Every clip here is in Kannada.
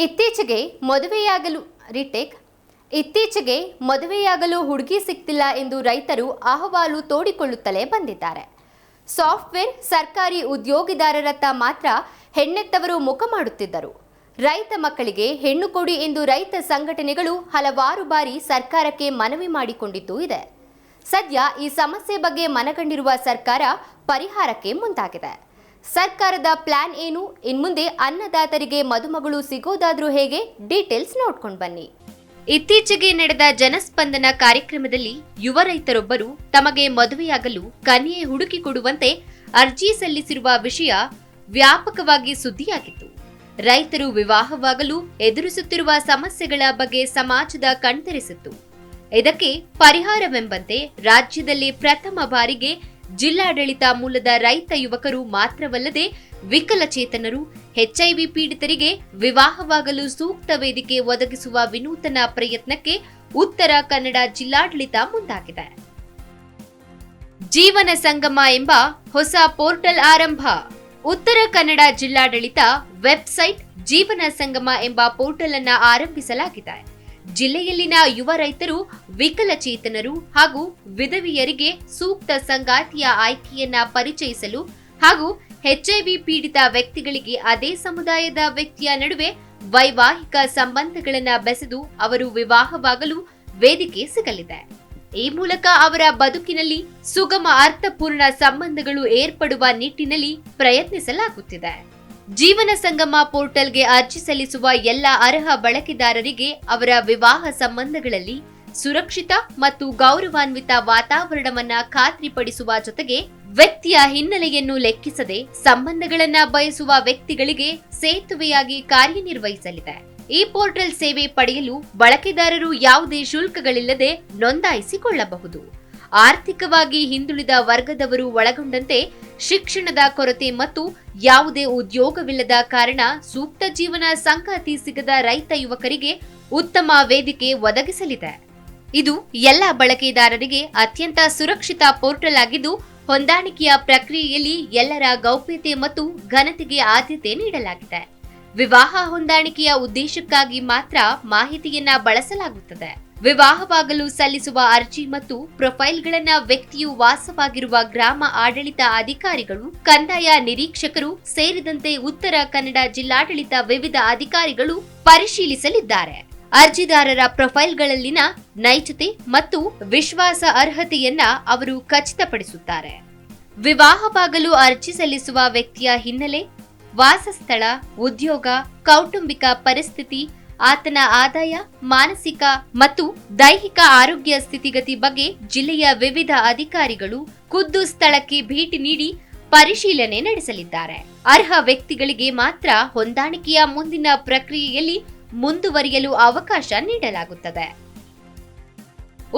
ಇತ್ತೀಚೆಗೆ ಮದುವೆಯಾಗಲು ಹುಡುಗಿ ಸಿಗ್ತಿಲ್ಲ ಎಂದು ರೈತರು ಅಹವಾಲು ತೋಡಿಕೊಳ್ಳುತ್ತಲೇ ಬಂದಿದ್ದಾರೆ. ಸಾಫ್ಟ್ವೇರ್ ಸರ್ಕಾರಿ ಉದ್ಯೋಗಿದಾರರತ್ತ ಮಾತ್ರ ಹೆಣ್ಣೆತ್ತವರು ಮುಖ ಮಾಡುತ್ತಿದ್ದರು. ರೈತ ಮಕ್ಕಳಿಗೆ ಹೆಣ್ಣು ಕೊಡಿ ಎಂದು ರೈತ ಸಂಘಟನೆಗಳು ಹಲವಾರು ಬಾರಿ ಸರ್ಕಾರಕ್ಕೆ ಮನವಿ ಮಾಡಿಕೊಂಡಿದ್ದೂ ಇದೆ. ಸದ್ಯ ಈ ಸಮಸ್ಯೆ ಬಗ್ಗೆ ಮನಗಂಡಿರುವ ಸರ್ಕಾರ ಪರಿಹಾರಕ್ಕೆ ಮುಂದಾಗಿದೆ. ಸರ್ಕಾರದ ಪ್ಲಾನ್ ಏನು? ಇನ್ಮುಂದೆ ಅನ್ನದಾತರಿಗೆ ಮದುಮಗಳು ಸಿಗೋದಾದ್ರೂ ಹೇಗೆ? ಡೀಟೇಲ್ಸ್ ನೋಡ್ಕೊಂಡು ಬನ್ನಿ. ಇತ್ತೀಚೆಗೆ ನಡೆದ ಜನಸ್ಪಂದನ ಕಾರ್ಯಕ್ರಮದಲ್ಲಿ ಯುವ ರೈತರೊಬ್ಬರು ತಮಗೆ ಮದುವೆಯಾಗಲು ಕನ್ಯೆ ಹುಡುಕಿ ಕೊಡುವಂತೆ ಅರ್ಜಿ ಸಲ್ಲಿಸಿರುವ ವಿಷಯ ವ್ಯಾಪಕವಾಗಿ ಸುದ್ದಿಯಾಗಿತ್ತು. ರೈತರು ವಿವಾಹವಾಗಲು ಎದುರಿಸುತ್ತಿರುವ ಸಮಸ್ಯೆಗಳ ಬಗ್ಗೆ ಸಮಾಜದ ಕಣ್ತೆರೆಸಿತ್ತು. ಇದಕ್ಕೆ ಪರಿಹಾರವೆಂಬಂತೆ ರಾಜ್ಯದಲ್ಲಿ ಪ್ರಥಮ ಬಾರಿಗೆ ಜಿಲ್ಲಾಡಳಿತ ಮೂಲದ ರೈತ ಯುವಕರು ಮಾತ್ರವಲ್ಲದೆ ವಿಕಲಚೇತನರು, HIV ಪೀಡಿತರಿಗೆ ವಿವಾಹವಾಗಲು ಸೂಕ್ತ ವೇದಿಕೆ ಒದಗಿಸುವ ವಿನೂತನ ಪ್ರಯತ್ನಕ್ಕೆ ಉತ್ತರ ಕನ್ನಡ ಜಿಲ್ಲಾಡಳಿತ ಮುಂದಾಗಿದೆ. ಜೀವನ ಸಂಗಮ ಎಂಬ ಹೊಸ ಪೋರ್ಟಲ್ ಆರಂಭ. ಉತ್ತರ ಕನ್ನಡ ಜಿಲ್ಲಾಡಳಿತ ವೆಬ್ಸೈಟ್ ಜೀವನ ಸಂಗಮ ಎಂಬ ಪೋರ್ಟಲ್ ಅನ್ನು ಆರಂಭಿಸಲಾಗಿದೆ. ಜಿಲ್ಲೆಯಲ್ಲಿನ ಯುವ ರೈತರು, ವಿಕಲಚೇತನರು ಹಾಗೂ ವಿಧವೆಯರಿಗೆ ಸೂಕ್ತ ಸಂಗಾತಿಯ ಆಯ್ಕೆಯನ್ನ ಪರಿಚಯಿಸಲು ಹಾಗೂ HIV ಪೀಡಿತ ವ್ಯಕ್ತಿಗಳಿಗೆ ಅದೇ ಸಮುದಾಯದ ವ್ಯಕ್ತಿಯ ನಡುವೆ ವೈವಾಹಿಕ ಸಂಬಂಧಗಳನ್ನು ಬೆಸೆದು ಅವರು ವಿವಾಹವಾಗಲು ವೇದಿಕೆ ಸಿಗಲಿದೆ. ಈ ಮೂಲಕ ಅವರ ಬದುಕಿನಲ್ಲಿ ಸುಗಮ ಅರ್ಥಪೂರ್ಣ ಸಂಬಂಧಗಳು ಏರ್ಪಡುವ ನಿಟ್ಟಿನಲ್ಲಿ ಪ್ರಯತ್ನಿಸಲಾಗುತ್ತಿದೆ. ಜೀವನ ಸಂಗಮ ಪೋರ್ಟಲ್ಗೆ ಅರ್ಜಿ ಸಲ್ಲಿಸುವ ಎಲ್ಲ ಅರ್ಹ ಬಳಕೆದಾರರಿಗೆ ಅವರ ವಿವಾಹ ಸಂಬಂಧಗಳಲ್ಲಿ ಸುರಕ್ಷಿತ ಮತ್ತು ಗೌರವಾನ್ವಿತ ವಾತಾವರಣವನ್ನ ಖಾತ್ರಿಪಡಿಸುವ ಜೊತೆಗೆ ವ್ಯಕ್ತಿಯ ಹಿನ್ನೆಲೆಯನ್ನು ಲೆಕ್ಕಿಸದೆ ಸಂಬಂಧಗಳನ್ನ ಬಯಸುವ ವ್ಯಕ್ತಿಗಳಿಗೆ ಸೇತುವೆಯಾಗಿ ಕಾರ್ಯನಿರ್ವಹಿಸಲಿದೆ. ಈ ಪೋರ್ಟಲ್ ಸೇವೆ ಪಡೆಯಲು ಬಳಕೆದಾರರು ಯಾವುದೇ ಶುಲ್ಕಗಳಿಲ್ಲದೆ ನೋಂದಾಯಿಸಿಕೊಳ್ಳಬಹುದು. ಆರ್ಥಿಕವಾಗಿ ಹಿಂದುಳಿದ ವರ್ಗದವರು ಒಳಗೊಂಡಂತೆ ಶಿಕ್ಷಣದ ಕೊರತೆ ಮತ್ತು ಯಾವುದೇ ಉದ್ಯೋಗವಿಲ್ಲದ ಕಾರಣ ಸೂಕ್ತ ಜೀವನ ಸಂಗಾತಿ ಸಿಗದ ರೈತ ಯುವಕರಿಗೆ ಉತ್ತಮ ವೇದಿಕೆ ಒದಗಿಸಲಿದೆ. ಇದು ಎಲ್ಲ ಬಳಕೆದಾರರಿಗೆ ಅತ್ಯಂತ ಸುರಕ್ಷಿತ ಪೋರ್ಟಲ್ ಆಗಿದ್ದು, ಹೊಂದಾಣಿಕೆಯ ಪ್ರಕ್ರಿಯೆಯಲ್ಲಿ ಎಲ್ಲರ ಗೌಪ್ಯತೆ ಮತ್ತು ಘನತೆಗೆ ಆದ್ಯತೆ ನೀಡಲಾಗಿದೆ. ವಿವಾಹ ಹೊಂದಾಣಿಕೆಯ ಉದ್ದೇಶಕ್ಕಾಗಿ ಮಾತ್ರ ಮಾಹಿತಿಯನ್ನ ಬಳಸಲಾಗುತ್ತದೆ. ವಿವಾಹವಾಗಲು ಸಲ್ಲಿಸುವ ಅರ್ಜಿ ಮತ್ತು ಪ್ರೊಫೈಲ್ಗಳನ್ನ ವ್ಯಕ್ತಿಯು ವಾಸವಾಗಿರುವ ಗ್ರಾಮ ಆಡಳಿತ ಅಧಿಕಾರಿಗಳು, ಕಂದಾಯ ನಿರೀಕ್ಷಕರು ಸೇರಿದಂತೆ ಉತ್ತರ ಕನ್ನಡ ಜಿಲ್ಲಾಡಳಿತ ವಿವಿಧ ಅಧಿಕಾರಿಗಳು ಪರಿಶೀಲಿಸಲಿದ್ದಾರೆ. ಅರ್ಜಿದಾರರ ಪ್ರೊಫೈಲ್ಗಳಲ್ಲಿನ ನೈಜತೆ ಮತ್ತು ವಿಶ್ವಾಸ ಅರ್ಹತೆಯನ್ನ ಅವರು ಖಚಿತಪಡಿಸುತ್ತಾರೆ. ವಿವಾಹವಾಗಲು ಅರ್ಜಿ ಸಲ್ಲಿಸುವ ವ್ಯಕ್ತಿಯ ಹಿನ್ನೆಲೆ, ವಾಸಸ್ಥಳ, ಉದ್ಯೋಗ, ಕೌಟುಂಬಿಕ ಪರಿಸ್ಥಿತಿ, ಆತನ ಆದಾಯ, ಮಾನಸಿಕ ಮತ್ತು ದೈಹಿಕ ಆರೋಗ್ಯ ಸ್ಥಿತಿಗತಿ ಬಗ್ಗೆ ಜಿಲ್ಲೆಯ ವಿವಿಧ ಅಧಿಕಾರಿಗಳು ಖುದ್ದು ಸ್ಥಳಕ್ಕೆ ಭೇಟಿ ನೀಡಿ ಪರಿಶೀಲನೆ ನಡೆಸಲಿದ್ದಾರೆ. ಅರ್ಹ ವ್ಯಕ್ತಿಗಳಿಗೆ ಮಾತ್ರ ಹೊಂದಾಣಿಕೆಯ ಮುಂದಿನ ಪ್ರಕ್ರಿಯೆಯಲ್ಲಿ ಮುಂದುವರಿಯಲು ಅವಕಾಶ ನೀಡಲಾಗುತ್ತದೆ.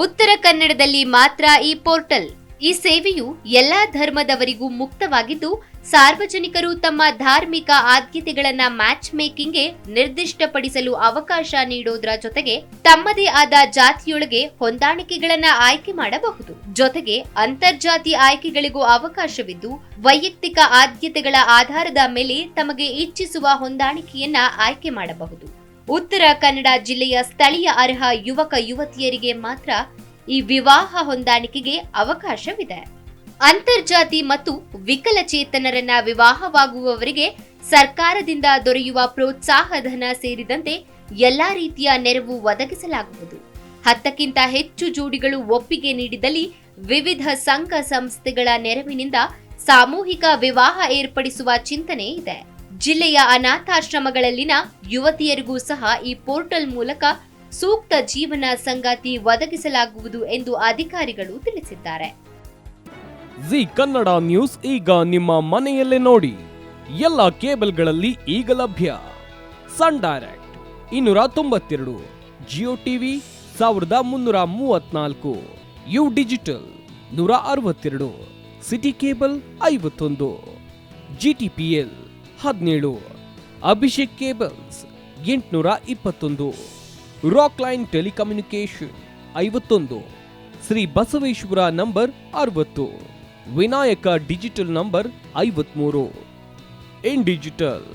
ಉತ್ತರ ಕನ್ನಡದಲ್ಲಿ ಮಾತ್ರ ಈ ಪೋರ್ಟಲ್. ಈ ಸೇವೆಯು ಎಲ್ಲಾ ಧರ್ಮದವರಿಗೂ ಮುಕ್ತವಾಗಿದ್ದು, ಸಾರ್ವಜನಿಕರು ತಮ್ಮ ಧಾರ್ಮಿಕ ಆದ್ಯತೆಗಳನ್ನ ಮ್ಯಾಚ್ ಮೇಕಿಂಗ್ಗೆ ನಿರ್ದಿಷ್ಟಪಡಿಸಲು ಅವಕಾಶ ನೀಡೋದ್ರ ಜೊತೆಗೆ ತಮ್ಮದೇ ಆದ ಜಾತಿಯೊಳಗೆ ಹೊಂದಾಣಿಕೆಗಳನ್ನ ಆಯ್ಕೆ ಮಾಡಬಹುದು. ಜೊತೆಗೆ ಅಂತರ್ಜಾತಿ ಆಯ್ಕೆಗಳಿಗೂ ಅವಕಾಶವಿದ್ದು, ವೈಯಕ್ತಿಕ ಆದ್ಯತೆಗಳ ಆಧಾರದ ಮೇಲೆ ತಮಗೆ ಇಚ್ಛಿಸುವ ಹೊಂದಾಣಿಕೆಯನ್ನ ಆಯ್ಕೆ ಮಾಡಬಹುದು. ಉತ್ತರ ಕನ್ನಡ ಜಿಲ್ಲೆಯ ಸ್ಥಳೀಯ ಅರ್ಹ ಯುವಕ ಯುವತಿಯರಿಗೆ ಮಾತ್ರ ಈ ವಿವಾಹ ಹೊಂದಾಣಿಕೆಗೆ ಅವಕಾಶವಿದೆ. ಅಂತರ್ಜಾತಿ ಮತ್ತು ವಿಕಲಚೇತನರನ್ನ ವಿವಾಹವಾಗುವವರಿಗೆ ಸರ್ಕಾರದಿಂದ ದೊರೆಯುವ ಪ್ರೋತ್ಸಾಹಧನ ಸೇರಿದಂತೆ ಎಲ್ಲಾ ರೀತಿಯ ನೆರವು ಒದಗಿಸಲಾಗುವುದು. 10ಕ್ಕಿಂತ ಹೆಚ್ಚು ಜೋಡಿಗಳು ಒಪ್ಪಿಗೆ ನೀಡಿದಲ್ಲಿ ವಿವಿಧ ಸಂಘ ಸಂಸ್ಥೆಗಳ ನೆರವಿನಿಂದ ಸಾಮೂಹಿಕ ವಿವಾಹ ಏರ್ಪಡಿಸುವ ಚಿಂತನೆ ಇದೆ. ಜಿಲ್ಲೆಯ ಅನಾಥಾಶ್ರಮಗಳಲ್ಲಿನ ಯುವತಿಯರಿಗೂ ಸಹ ಈ ಪೋರ್ಟಲ್ ಮೂಲಕ ಸೂಕ್ತ ಜೀವನ ಸಂಗಾತಿ ಒದಗಿಸಲಾಗುವುದು ಎಂದು ಅಧಿಕಾರಿಗಳು ತಿಳಿಸಿದ್ದಾರೆ. ಜಿ ಕನ್ನಡ ನ್ಯೂಸ್ ಈಗ ನಿಮ್ಮ ಮನೆಯಲ್ಲೇ ನೋಡಿ. ಎಲ್ಲ ಕೇಬಲ್ಗಳಲ್ಲಿ ಈಗ ಲಭ್ಯ. Sun Direct 292, Jio TV 1334, U digital 162, city cable 51, GTPL 17, Abhishek cables 821, rock line telecommunication 51, Shri Basaveshwara number 60, Vinayaka digital number 53, in digital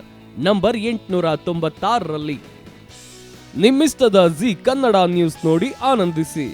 number 896ರಲ್ಲಿ ನಿಮ್ಮಿಸ್ತದ ಜಿ ಕನ್ನಡ ನ್ಯೂಸ್ ನೋಡಿ ಆನಂದಿಸಿ.